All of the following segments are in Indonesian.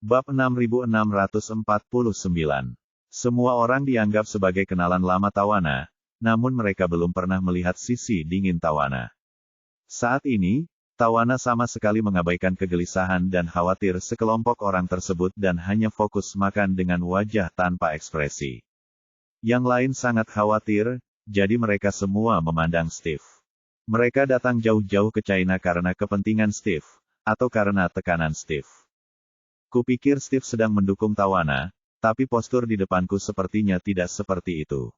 Bab 6649. Semua orang dianggap sebagai kenalan lama Tawana, namun mereka belum pernah melihat sisi dingin Tawana. Saat ini, Tawana sama sekali mengabaikan kegelisahan dan khawatir sekelompok orang tersebut dan hanya fokus makan dengan wajah tanpa ekspresi. Yang lain sangat khawatir, jadi mereka semua memandang Steve. Mereka datang jauh-jauh ke China karena kepentingan Steve, atau karena tekanan Steve. Kupikir Steve sedang mendukung Tawana, tapi postur di depanku sepertinya tidak seperti itu.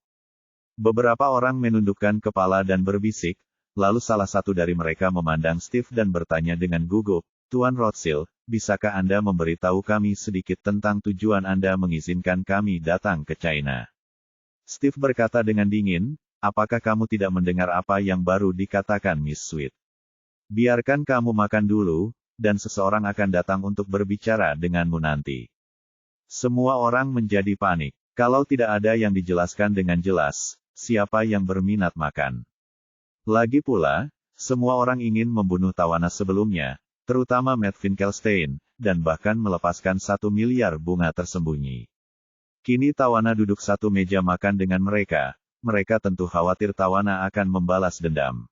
Beberapa orang menundukkan kepala dan berbisik, lalu salah satu dari mereka memandang Steve dan bertanya dengan gugup, "Tuan Rothschild, bisakah Anda memberitahu kami sedikit tentang tujuan Anda mengizinkan kami datang ke China?" Steve berkata dengan dingin, "Apakah kamu tidak mendengar apa yang baru dikatakan Miss Sweet? Biarkan kamu makan dulu, dan seseorang akan datang untuk berbicara denganmu nanti." Semua orang menjadi panik. Kalau tidak ada yang dijelaskan dengan jelas, siapa yang berminat makan? Lagi pula, semua orang ingin membunuh Tawana sebelumnya, terutama Matt Finkelstein, dan bahkan melepaskan 1 miliar bunga tersembunyi. Kini Tawana duduk satu meja makan dengan mereka tentu khawatir Tawana akan membalas dendam.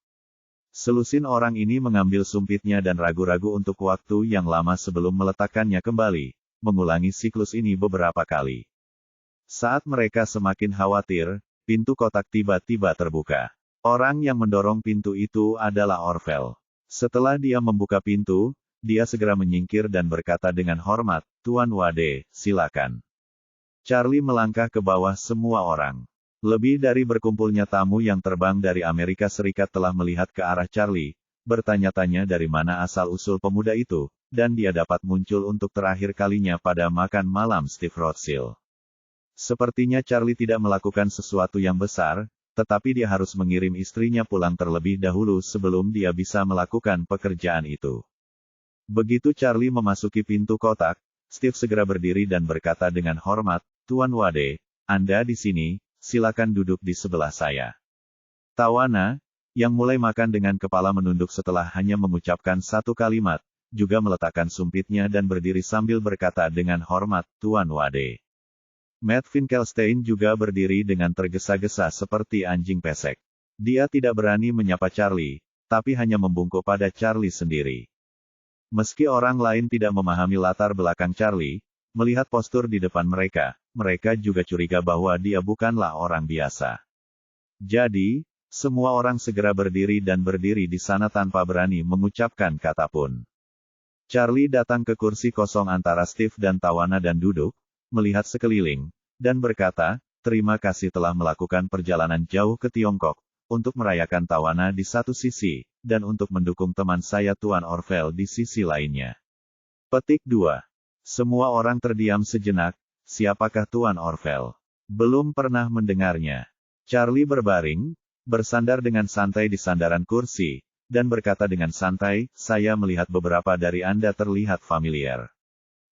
Selusin orang ini mengambil sumpitnya dan ragu-ragu untuk waktu yang lama sebelum meletakkannya kembali, mengulangi siklus ini beberapa kali. Saat mereka semakin khawatir, pintu kotak tiba-tiba terbuka. Orang yang mendorong pintu itu adalah Orville. Setelah dia membuka pintu, dia segera menyingkir dan berkata dengan hormat, "Tuan Wade, silakan." Charlie melangkah ke bawah semua orang. Lebih dari berkumpulnya tamu yang terbang dari Amerika Serikat telah melihat ke arah Charlie, bertanya-tanya dari mana asal-usul pemuda itu, dan dia dapat muncul untuk terakhir kalinya pada makan malam Steve Rothschild. Sepertinya Charlie tidak melakukan sesuatu yang besar, tetapi dia harus mengirim istrinya pulang terlebih dahulu sebelum dia bisa melakukan pekerjaan itu. Begitu Charlie memasuki pintu kotak, Steve segera berdiri dan berkata dengan hormat, "Tuan Wade, Anda di sini, silakan duduk di sebelah saya." Tawana, yang mulai makan dengan kepala menunduk setelah hanya mengucapkan satu kalimat, juga meletakkan sumpitnya dan berdiri sambil berkata dengan hormat, "Tuan Wade." Matt Finkelstein juga berdiri dengan tergesa-gesa seperti anjing pesek. Dia tidak berani menyapa Charlie, tapi hanya membungkuk pada Charlie sendiri. Meski orang lain tidak memahami latar belakang Charlie, melihat postur di depan mereka juga curiga bahwa dia bukanlah orang biasa. Jadi, semua orang segera berdiri dan berdiri di sana tanpa berani mengucapkan kata pun. Charlie datang ke kursi kosong antara Steve dan Tawana dan duduk, melihat sekeliling, dan berkata, "Terima kasih telah melakukan perjalanan jauh ke Tiongkok, untuk merayakan Tawana di satu sisi, dan untuk mendukung teman saya Tuan Orville di sisi lainnya." Petik 2. Semua orang terdiam sejenak. Siapakah Tuan Orville? Belum pernah mendengarnya. Charlie berbaring, bersandar dengan santai di sandaran kursi, dan berkata dengan santai, "Saya melihat beberapa dari Anda terlihat familiar.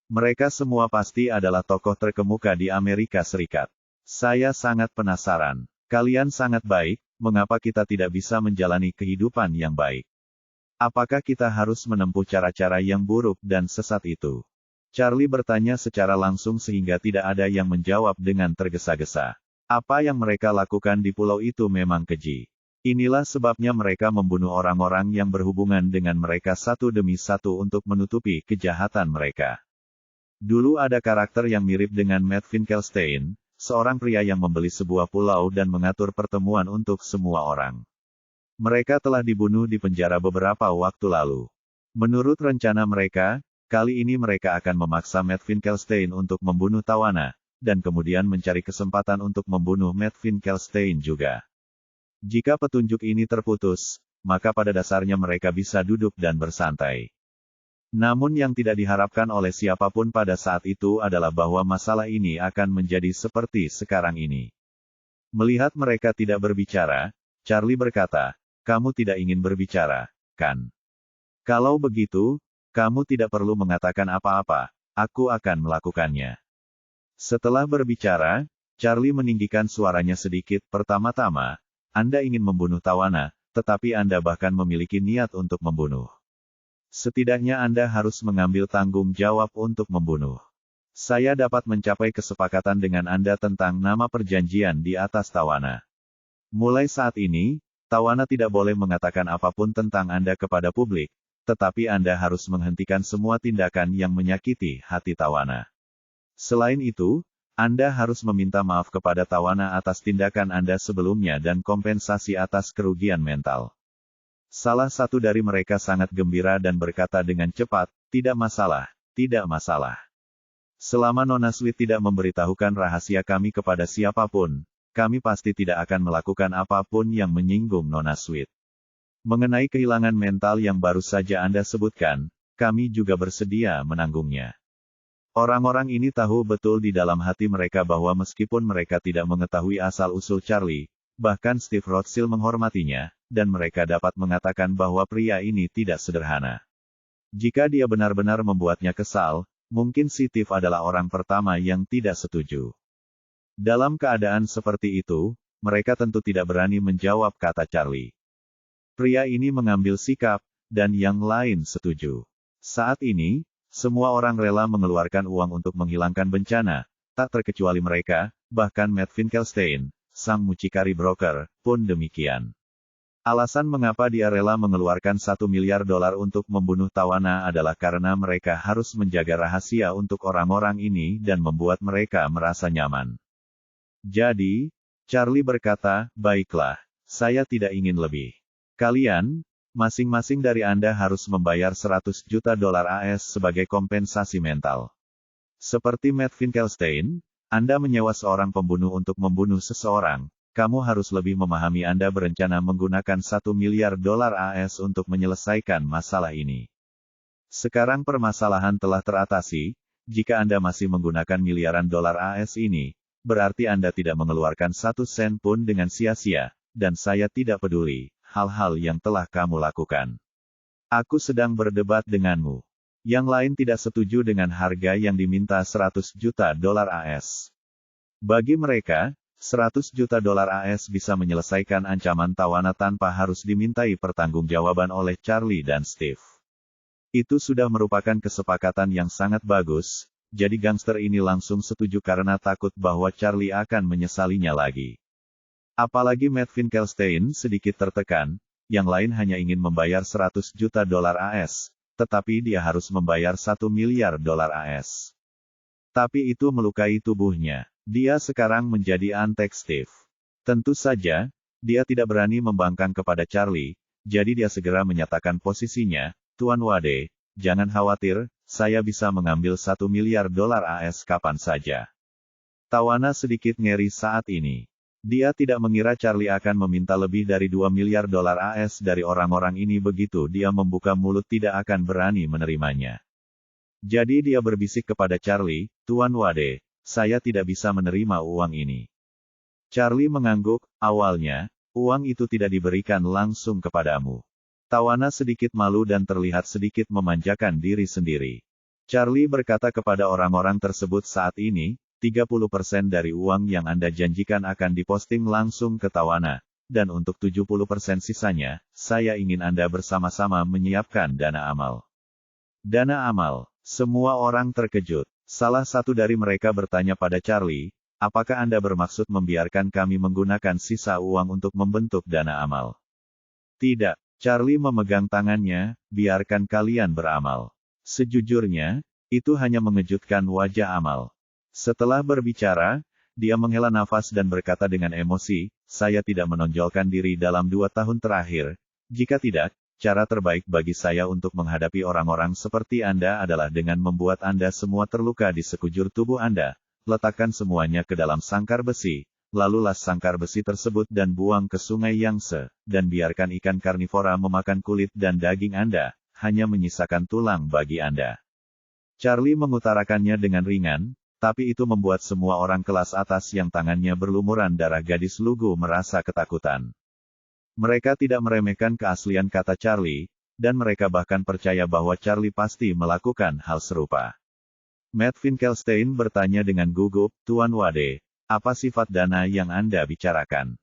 Mereka semua pasti adalah tokoh terkemuka di Amerika Serikat. Saya sangat penasaran. Kalian sangat baik, mengapa kita tidak bisa menjalani kehidupan yang baik? Apakah kita harus menempuh cara-cara yang buruk dan sesat itu?" Charlie bertanya secara langsung sehingga tidak ada yang menjawab dengan tergesa-gesa. Apa yang mereka lakukan di pulau itu memang keji. Inilah sebabnya mereka membunuh orang-orang yang berhubungan dengan mereka satu demi satu untuk menutupi kejahatan mereka. Dulu ada karakter yang mirip dengan Matt Finkelstein, seorang pria yang membeli sebuah pulau dan mengatur pertemuan untuk semua orang. Mereka telah dibunuh di penjara beberapa waktu lalu. Menurut rencana mereka, kali ini mereka akan memaksa Matt Finkelstein untuk membunuh Tawana, dan kemudian mencari kesempatan untuk membunuh Matt Finkelstein juga. Jika petunjuk ini terputus, maka pada dasarnya mereka bisa duduk dan bersantai. Namun yang tidak diharapkan oleh siapapun pada saat itu adalah bahwa masalah ini akan menjadi seperti sekarang ini. Melihat mereka tidak berbicara, Charlie berkata, "Kamu tidak ingin berbicara, kan? Kalau begitu, kamu tidak perlu mengatakan apa-apa, aku akan melakukannya." Setelah berbicara, Charlie meninggikan suaranya sedikit. "Pertama-tama, Anda ingin membunuh Tawana, tetapi Anda bahkan memiliki niat untuk membunuh. Setidaknya Anda harus mengambil tanggung jawab untuk membunuh. Saya dapat mencapai kesepakatan dengan Anda tentang nama perjanjian di atas tawana. Mulai saat ini, tawana tidak boleh mengatakan apapun tentang Anda kepada publik, tetapi Anda harus menghentikan semua tindakan yang menyakiti hati tawana. Selain itu, Anda harus meminta maaf kepada tawana atas tindakan Anda sebelumnya dan kompensasi atas kerugian mental. Salah satu dari mereka sangat gembira dan berkata dengan cepat, "Tidak masalah, tidak masalah. Selama Nona Sweet tidak memberitahukan rahasia kami kepada siapapun, kami pasti tidak akan melakukan apapun yang menyinggung Nona Sweet. Mengenai kehilangan mental yang baru saja Anda sebutkan, kami juga bersedia menanggungnya." Orang-orang ini tahu betul di dalam hati mereka bahwa meskipun mereka tidak mengetahui asal-usul Charlie, bahkan Steve Rothschild menghormatinya, dan mereka dapat mengatakan bahwa pria ini tidak sederhana. Jika dia benar-benar membuatnya kesal, mungkin si Steve adalah orang pertama yang tidak setuju. Dalam keadaan seperti itu, mereka tentu tidak berani menjawab kata Charlie. Pria ini mengambil sikap, dan yang lain setuju. Saat ini, semua orang rela mengeluarkan uang untuk menghilangkan bencana, tak terkecuali mereka, bahkan Matt Finkelstein, sang mucikari broker, pun demikian. Alasan mengapa dia rela mengeluarkan $1 miliar untuk membunuh tawana adalah karena mereka harus menjaga rahasia untuk orang-orang ini dan membuat mereka merasa nyaman. Jadi, Charlie berkata, "Baiklah, saya tidak ingin lebih. Kalian, masing-masing dari Anda harus membayar $100 juta AS sebagai kompensasi mental. Seperti Matt Finkelstein, Anda menyewa seorang pembunuh untuk membunuh seseorang. Kamu harus lebih memahami Anda berencana menggunakan $1 miliar AS untuk menyelesaikan masalah ini. Sekarang permasalahan telah teratasi, jika Anda masih menggunakan miliaran dolar AS ini, berarti Anda tidak mengeluarkan 1 sen pun dengan sia-sia, dan saya tidak peduli hal-hal yang telah kamu lakukan. Aku sedang berdebat denganmu. Yang lain tidak setuju dengan harga yang diminta $100 juta AS. Bagi mereka, $100 juta AS bisa menyelesaikan ancaman tawana tanpa harus dimintai pertanggungjawaban oleh Charlie dan Steve. Itu sudah merupakan kesepakatan yang sangat bagus, jadi gangster ini langsung setuju karena takut bahwa Charlie akan menyesalinya lagi. Apalagi Matt Finkelstein sedikit tertekan, yang lain hanya ingin membayar $100 juta AS, tetapi dia harus membayar $1 miliar AS. Tapi itu melukai tubuhnya. Dia sekarang menjadi antek Steve. Tentu saja, dia tidak berani membangkang kepada Charlie, jadi dia segera menyatakan posisinya, "Tuan Wade, jangan khawatir, saya bisa mengambil $1 miliar AS kapan saja." Tawana sedikit ngeri saat ini. Dia tidak mengira Charlie akan meminta lebih dari $2 miliar AS dari orang-orang ini begitu dia membuka mulut tidak akan berani menerimanya. Jadi dia berbisik kepada Charlie, "Tuan Wade, saya tidak bisa menerima uang ini." Charlie mengangguk, "Awalnya, uang itu tidak diberikan langsung kepadamu." Tawana sedikit malu dan terlihat sedikit memanjakan diri sendiri. Charlie berkata kepada orang-orang tersebut saat ini, 30% dari uang yang Anda janjikan akan diposting langsung ke tawana, dan untuk 70% sisanya, saya ingin Anda bersama-sama menyiapkan dana amal. Dana amal. Semua orang terkejut. Salah satu dari mereka bertanya pada Charlie, "Apakah Anda bermaksud membiarkan kami menggunakan sisa uang untuk membentuk dana amal?" "Tidak." Charlie memegang tangannya, "Biarkan kalian beramal." Sejujurnya, itu hanya mengejutkan wajah Amal. Setelah berbicara, dia menghela nafas dan berkata dengan emosi, "Saya tidak menonjolkan diri dalam 2 tahun terakhir. Jika tidak, cara terbaik bagi saya untuk menghadapi orang-orang seperti Anda adalah dengan membuat Anda semua terluka di sekujur tubuh Anda. Letakkan semuanya ke dalam sangkar besi, lalu las sangkar besi tersebut dan buang ke sungai Yangtze, dan biarkan ikan karnivora memakan kulit dan daging Anda, hanya menyisakan tulang bagi Anda." Charlie mengutarakannya dengan ringan, tapi itu membuat semua orang kelas atas yang tangannya berlumuran darah gadis lugu merasa ketakutan. Mereka tidak meremehkan keaslian kata Charlie, dan mereka bahkan percaya bahwa Charlie pasti melakukan hal serupa. Matt Finkelstein bertanya dengan gugup, "Tuan Wade, apa sifat dana yang Anda bicarakan?"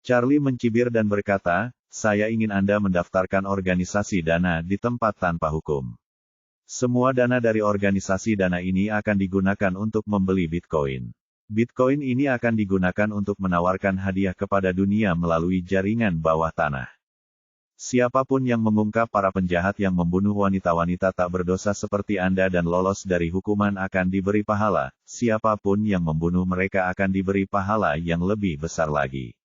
Charlie mencibir dan berkata, "Saya ingin Anda mendaftarkan organisasi dana di tempat tanpa hukum. Semua dana dari organisasi dana ini akan digunakan untuk membeli Bitcoin. Bitcoin ini akan digunakan untuk menawarkan hadiah kepada dunia melalui jaringan bawah tanah. Siapapun yang mengungkap para penjahat yang membunuh wanita-wanita tak berdosa seperti Anda dan lolos dari hukuman akan diberi pahala, siapapun yang membunuh mereka akan diberi pahala yang lebih besar lagi.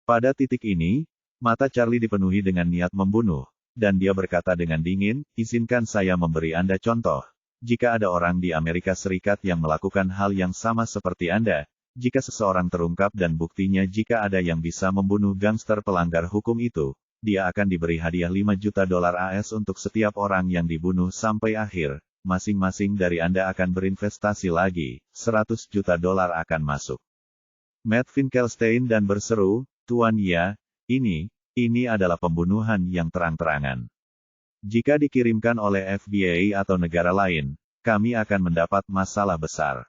Pada titik ini, mata Charlie dipenuhi dengan niat membunuh, dan dia berkata dengan dingin, izinkan saya memberi Anda contoh. Jika ada orang di Amerika Serikat yang melakukan hal yang sama seperti Anda, jika seseorang terungkap dan buktinya jika ada yang bisa membunuh gangster pelanggar hukum itu, dia akan diberi hadiah 5 juta dolar AS untuk setiap orang yang dibunuh sampai akhir. Masing-masing dari Anda akan berinvestasi lagi, 100 juta dolar akan masuk. Matt Finkelstein dan berseru, Tuan ya, ini adalah pembunuhan yang terang-terangan. Jika dikirimkan oleh FBI atau negara lain, kami akan mendapat masalah besar.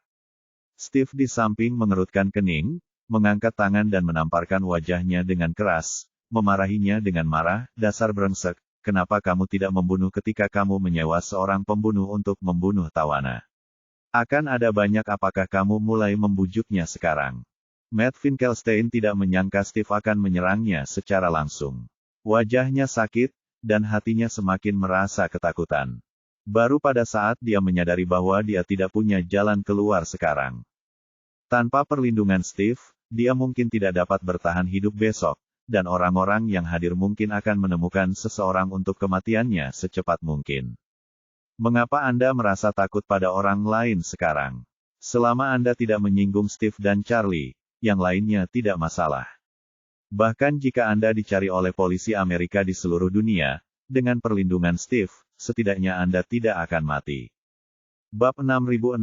Steve di samping mengerutkan kening, mengangkat tangan dan menamparkan wajahnya dengan keras, memarahinya dengan marah, dasar brengsek, kenapa kamu tidak membunuh ketika kamu menyewa seorang pembunuh untuk membunuh tawana? Akan ada banyak apakah kamu mulai membujuknya sekarang? Matt Finkelstein tidak menyangka Steve akan menyerangnya secara langsung. Wajahnya sakit, dan hatinya semakin merasa ketakutan. Baru pada saat dia menyadari bahwa dia tidak punya jalan keluar sekarang. Tanpa perlindungan Steve, dia mungkin tidak dapat bertahan hidup besok, dan orang-orang yang hadir mungkin akan menemukan seseorang untuk kematiannya secepat mungkin. Mengapa Anda merasa takut pada orang lain sekarang? Selama Anda tidak menyinggung Steve dan Charlie, yang lainnya tidak masalah. Bahkan jika Anda dicari oleh polisi Amerika di seluruh dunia, dengan perlindungan Steve, setidaknya Anda tidak akan mati. Bab 6650.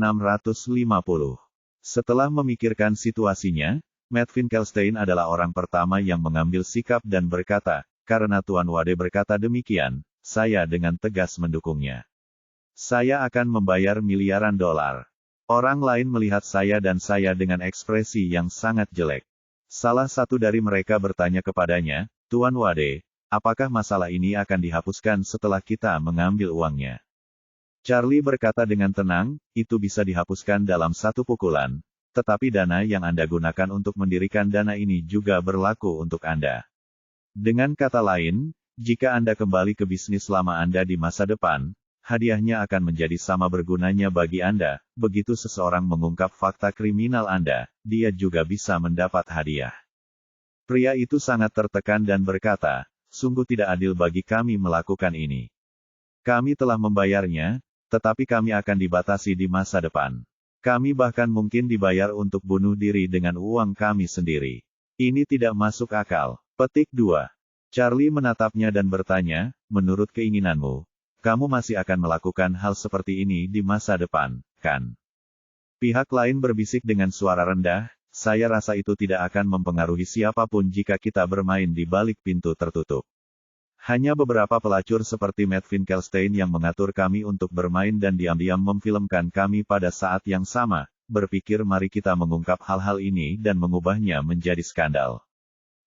Setelah memikirkan situasinya, Matt Finkelstein adalah orang pertama yang mengambil sikap dan berkata, karena Tuan Wade berkata demikian, saya dengan tegas mendukungnya. Saya akan membayar miliaran dolar. Orang lain melihat saya dan saya dengan ekspresi yang sangat jelek. Salah satu dari mereka bertanya kepadanya, Tuan Wade, apakah masalah ini akan dihapuskan setelah kita mengambil uangnya? Charlie berkata dengan tenang, itu bisa dihapuskan dalam satu pukulan, tetapi dana yang Anda gunakan untuk mendirikan dana ini juga berlaku untuk Anda. Dengan kata lain, jika Anda kembali ke bisnis lama Anda di masa depan, hadiahnya akan menjadi sama bergunanya bagi Anda. Begitu seseorang mengungkap fakta kriminal Anda, dia juga bisa mendapat hadiah. Pria itu sangat tertekan dan berkata, sungguh tidak adil bagi kami melakukan ini. Kami telah membayarnya, tetapi kami akan dibatasi di masa depan. Kami bahkan mungkin dibayar untuk bunuh diri dengan uang kami sendiri. Ini tidak masuk akal. Petik 2. Charlie menatapnya dan bertanya, menurut keinginanmu, kamu masih akan melakukan hal seperti ini di masa depan, kan? Pihak lain berbisik dengan suara rendah, saya rasa itu tidak akan mempengaruhi siapapun jika kita bermain di balik pintu tertutup. Hanya beberapa pelacur seperti Matt Finkelstein yang mengatur kami untuk bermain dan diam-diam memfilmkan kami pada saat yang sama, berpikir mari kita mengungkap hal-hal ini dan mengubahnya menjadi skandal.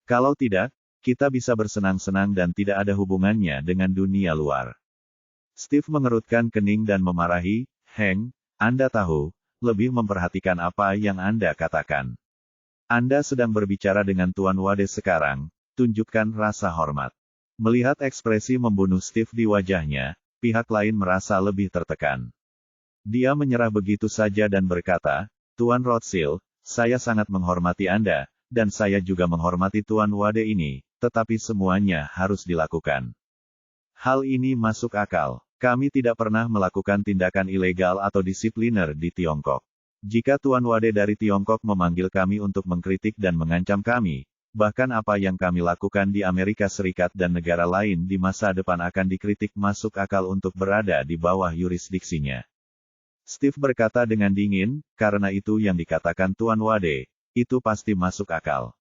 Kalau tidak, kita bisa bersenang-senang dan tidak ada hubungannya dengan dunia luar. Steve mengerutkan kening dan memarahi, Hank, Anda tahu, lebih memperhatikan apa yang Anda katakan. Anda sedang berbicara dengan Tuan Wade sekarang, tunjukkan rasa hormat. Melihat ekspresi membunuh Steve di wajahnya, pihak lain merasa lebih tertekan. Dia menyerah begitu saja dan berkata, Tuan Rothschild, saya sangat menghormati Anda, dan saya juga menghormati Tuan Wade ini, tetapi semuanya harus dilakukan. Hal ini masuk akal. Kami tidak pernah melakukan tindakan ilegal atau disipliner di Tiongkok. Jika Tuan Wade dari Tiongkok memanggil kami untuk mengkritik dan mengancam kami, bahkan apa yang kami lakukan di Amerika Serikat dan negara lain di masa depan akan dikritik masuk akal untuk berada di bawah yurisdiksinya. Steve berkata dengan dingin, karena itu yang dikatakan Tuan Wade, itu pasti masuk akal.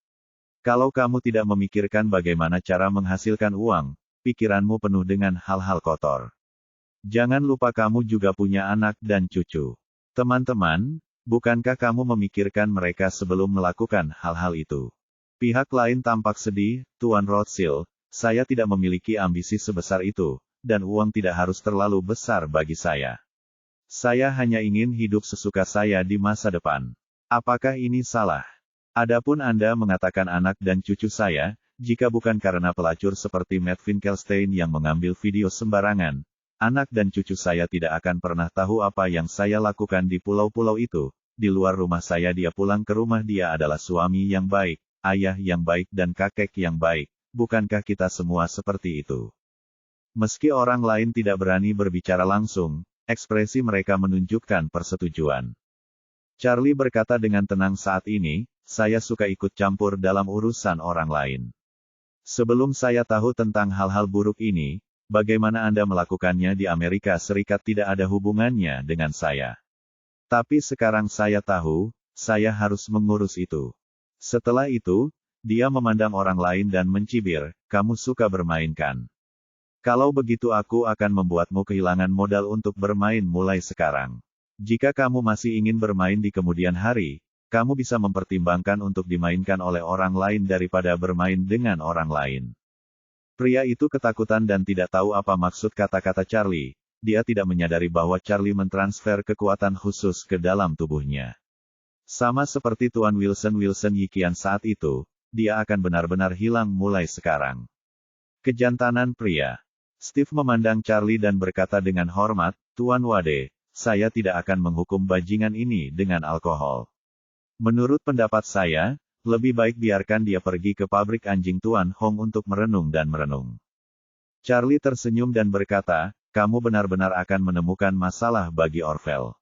Kalau kamu tidak memikirkan bagaimana cara menghasilkan uang, pikiranmu penuh dengan hal-hal kotor. Jangan lupa kamu juga punya anak dan cucu. Teman-teman, bukankah kamu memikirkan mereka sebelum melakukan hal-hal itu? Pihak lain tampak sedih, Tuan Rothschild, saya tidak memiliki ambisi sebesar itu, dan uang tidak harus terlalu besar bagi saya. Saya hanya ingin hidup sesuka saya di masa depan. Apakah ini salah? Adapun Anda mengatakan anak dan cucu saya, jika bukan karena pelacur seperti Matt Finkelstein yang mengambil video sembarangan, anak dan cucu saya tidak akan pernah tahu apa yang saya lakukan di pulau-pulau itu. Di luar rumah saya dia pulang ke rumah dia adalah suami yang baik, ayah yang baik dan kakek yang baik. Bukankah kita semua seperti itu? Meski orang lain tidak berani berbicara langsung, ekspresi mereka menunjukkan persetujuan. Charlie berkata dengan tenang saat ini, saya suka ikut campur dalam urusan orang lain. Sebelum saya tahu tentang hal-hal buruk ini, bagaimana Anda melakukannya di Amerika Serikat tidak ada hubungannya dengan saya. Tapi sekarang saya tahu, saya harus mengurus itu. Setelah itu, dia memandang orang lain dan mencibir, kamu suka bermain kan? Kalau begitu aku akan membuatmu kehilangan modal untuk bermain mulai sekarang. Jika kamu masih ingin bermain di kemudian hari, kamu bisa mempertimbangkan untuk dimainkan oleh orang lain daripada bermain dengan orang lain. Pria itu ketakutan dan tidak tahu apa maksud kata-kata Charlie. Dia tidak menyadari bahwa Charlie mentransfer kekuatan khusus ke dalam tubuhnya. Sama seperti Tuan Wilson Yikian saat itu, dia akan benar-benar hilang mulai sekarang. Kejantanan pria. Steve memandang Charlie dan berkata dengan hormat, Tuan Wade, saya tidak akan menghukum bajingan ini dengan alkohol. Menurut pendapat saya, lebih baik biarkan dia pergi ke pabrik anjing Tuan Hong untuk merenung dan merenung. Charlie tersenyum dan berkata, kamu benar-benar akan menemukan masalah bagi Orville.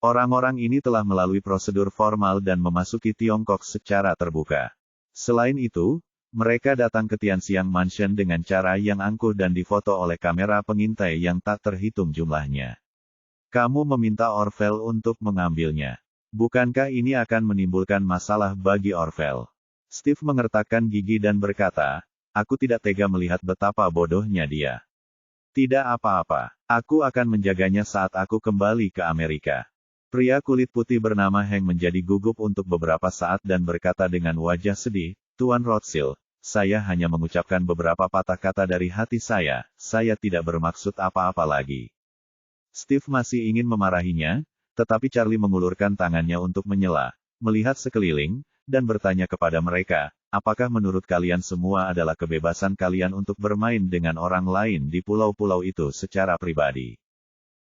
Orang-orang ini telah melalui prosedur formal dan memasuki Tiongkok secara terbuka. Selain itu, mereka datang ke Tianxiang Mansion dengan cara yang angkuh dan difoto oleh kamera pengintai yang tak terhitung jumlahnya. Kamu meminta Orville untuk mengambilnya. Bukankah ini akan menimbulkan masalah bagi Orville? Steve mengertakkan gigi dan berkata, aku tidak tega melihat betapa bodohnya dia. Tidak apa-apa, aku akan menjaganya saat aku kembali ke Amerika. Pria kulit putih bernama Hank menjadi gugup untuk beberapa saat dan berkata dengan wajah sedih, Tuan Rothschild, saya hanya mengucapkan beberapa patah kata dari hati saya tidak bermaksud apa-apa lagi. Steve masih ingin memarahinya, tetapi Charlie mengulurkan tangannya untuk menyela, melihat sekeliling, dan bertanya kepada mereka, apakah menurut kalian semua adalah kebebasan kalian untuk bermain dengan orang lain di pulau-pulau itu secara pribadi?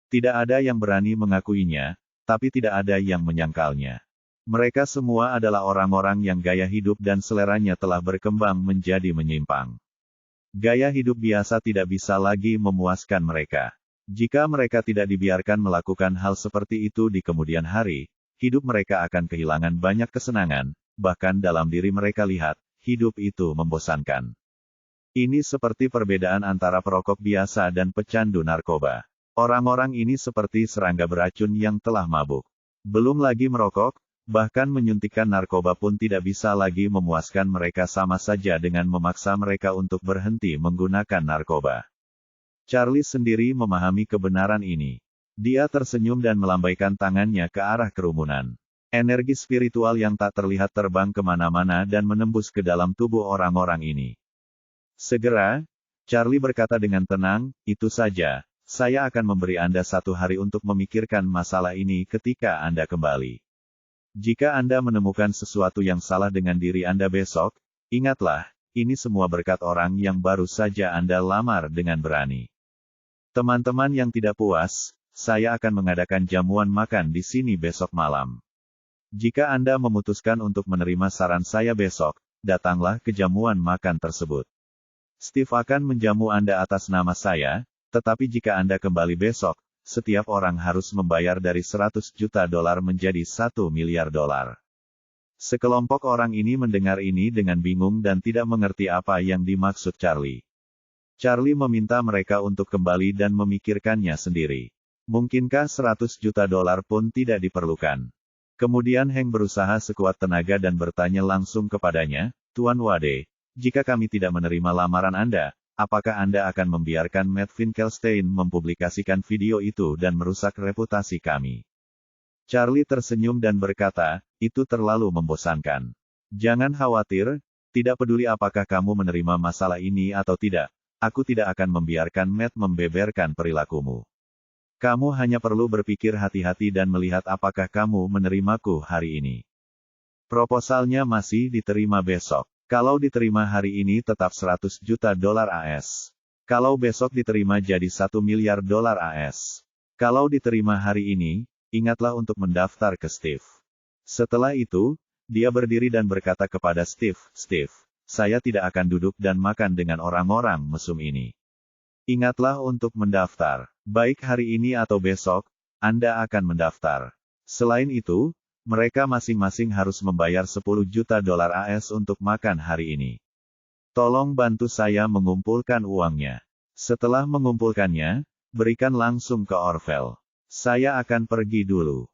Tidak ada yang berani mengakuinya, tapi tidak ada yang menyangkalnya. Mereka semua adalah orang-orang yang gaya hidup dan seleranya telah berkembang menjadi menyimpang. Gaya hidup biasa tidak bisa lagi memuaskan mereka. Jika mereka tidak dibiarkan melakukan hal seperti itu di kemudian hari, hidup mereka akan kehilangan banyak kesenangan, bahkan dalam diri mereka lihat, hidup itu membosankan. Ini seperti perbedaan antara perokok biasa dan pecandu narkoba. Orang-orang ini seperti serangga beracun yang telah mabuk. Belum lagi merokok, bahkan menyuntikkan narkoba pun tidak bisa lagi memuaskan mereka sama saja dengan memaksa mereka untuk berhenti menggunakan narkoba. Charlie sendiri memahami kebenaran ini. Dia tersenyum dan melambaikan tangannya ke arah kerumunan. Energi spiritual yang tak terlihat terbang kemana-mana dan menembus ke dalam tubuh orang-orang ini. Segera, Charlie berkata dengan tenang, itu saja. Saya akan memberi Anda 1 hari untuk memikirkan masalah ini ketika Anda kembali. Jika Anda menemukan sesuatu yang salah dengan diri Anda besok, ingatlah, ini semua berkat orang yang baru saja Anda lamar dengan berani. Teman-teman yang tidak puas, saya akan mengadakan jamuan makan di sini besok malam. Jika Anda memutuskan untuk menerima saran saya besok, datanglah ke jamuan makan tersebut. Steve akan menjamu Anda atas nama saya, tetapi jika Anda kembali besok, setiap orang harus membayar dari $100 juta menjadi $1 miliar. Sekelompok orang ini mendengar ini dengan bingung dan tidak mengerti apa yang dimaksud Charlie. Charlie meminta mereka untuk kembali dan memikirkannya sendiri. Mungkinkah $100 juta pun tidak diperlukan? Kemudian Hank berusaha sekuat tenaga dan bertanya langsung kepadanya, Tuan Wade, jika kami tidak menerima lamaran Anda, apakah Anda akan membiarkan Matt Finkelstein mempublikasikan video itu dan merusak reputasi kami? Charlie tersenyum dan berkata, itu terlalu membosankan. Jangan khawatir, tidak peduli apakah kamu menerima masalah ini atau tidak, aku tidak akan membiarkan Matt membeberkan perilakumu. Kamu hanya perlu berpikir hati-hati dan melihat apakah kamu menerimaku hari ini. Proposalnya masih diterima besok. Kalau diterima hari ini tetap 100 juta dolar AS. Kalau besok diterima jadi 1 miliar dolar AS. Kalau diterima hari ini, ingatlah untuk mendaftar ke Steve. Setelah itu, dia berdiri dan berkata kepada Steve, "Steve, saya tidak akan duduk dan makan dengan orang-orang mesum ini. Ingatlah untuk mendaftar. Baik hari ini atau besok, Anda akan mendaftar. Selain itu, mereka masing-masing harus membayar 10 juta dolar AS untuk makan hari ini. Tolong bantu saya mengumpulkan uangnya. Setelah mengumpulkannya, berikan langsung ke Orville. Saya akan pergi dulu."